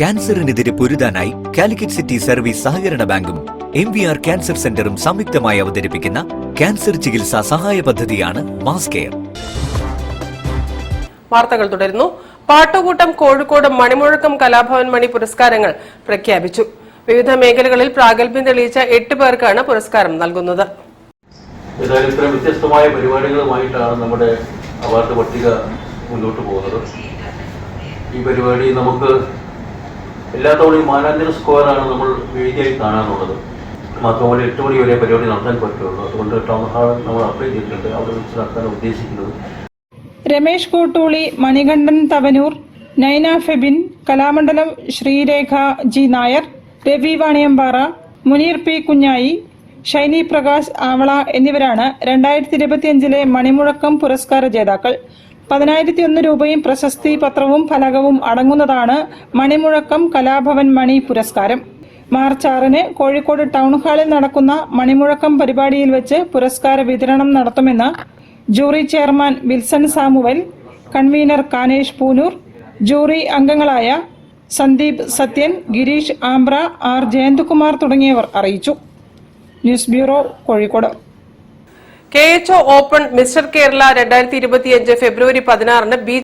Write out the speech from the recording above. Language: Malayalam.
ക്യാൻസറിനെതിരെ പൊരുതാനായി കാലിക്കറ്റ് സിറ്റി സർവീസ് സഹകരണ ബാങ്കും MVR ക്യാൻസർ സെന്ററും സംയുക്തമായി അവതരിപ്പിക്കുന്ന ക്യാൻസർ ചികിത്സാ സഹായ പദ്ധതിയാണ് മാസ് കെയർ. വാർത്തകൾ തുടരുന്നു. പാട്ടുകൂട്ടം കോഴിക്കോട് മണിമുഴക്കം കലാഭവൻ മണി പുരസ്കാരങ്ങൾ പ്രഖ്യാപിച്ചു. വിവിധ മേഖലകളിൽ പ്രാഗൽഭ്യം തെളിയിച്ച 8 പേർക്കാണ് പുരസ്കാരം നൽകുന്നത്. ഇത്തരം വ്യത്യസ്തമായ പരിപാടികളുമായിട്ടാണ് നമ്മുടെ അവാർഡ് പട്ടിക മുന്നോട്ട് പോകുന്നത്. ഈ പരിപാടി നമുക്ക് എല്ലാ തവണയും മാനാഞ്ചിറ സ്ക്വയറാണ് നമ്മൾ വേദിയായി കാണാനുള്ളത്. മാത്രമല്ല 8 മണി വരെ പരിപാടി നടത്താൻ പറ്റുള്ളൂ. അതുകൊണ്ട് ടൗൺ ഹാൾ നമ്മൾ അപ്ലൈ ചെയ്തിട്ടുണ്ട്. അവിടെ വെച്ച് നടത്താൻ ഉദ്ദേശിക്കുന്നത്. രമേശ് കോട്ടൂളി, മണികണ്ഠൻ തവനൂർ, നൈന ഫെബിൻ, കലാമണ്ഡലം ശ്രീരേഖ ജി നായർ, രവി വാണിയമ്പാറ, മുനീർ പി കുഞ്ഞായി, ഷൈനി പ്രകാശ് ആവള എന്നിവരാണ് 2025 മണിമുഴക്കം പുരസ്കാര ജേതാക്കൾ. 10,001 രൂപയും പ്രശസ്തി പത്രവും ഫലകവും അടങ്ങുന്നതാണ് മണിമുഴക്കം കലാഭവൻ മണി പുരസ്കാരം. മാർച്ച് 6 കോഴിക്കോട് ടൗൺ ഹാളിൽ നടക്കുന്ന മണിമുഴക്കം പരിപാടിയിൽ വെച്ച് പുരസ്കാര വിതരണം നടത്തുമെന്ന് jury chairman Wilson Samuel, convener Kanesh Poonoor, jury അംഗങ്ങളായ സന്ദീപ് സത്യൻ, ഗിരീഷ് ആംബ്ര, ആർ ജയന്ത്കുമാർ തുടങ്ങിയവർ അറിയിച്ചു. News bureau, Kozhikode. KHO open mister Kerala 2025 ഫെബ്രുവരി 16 ബി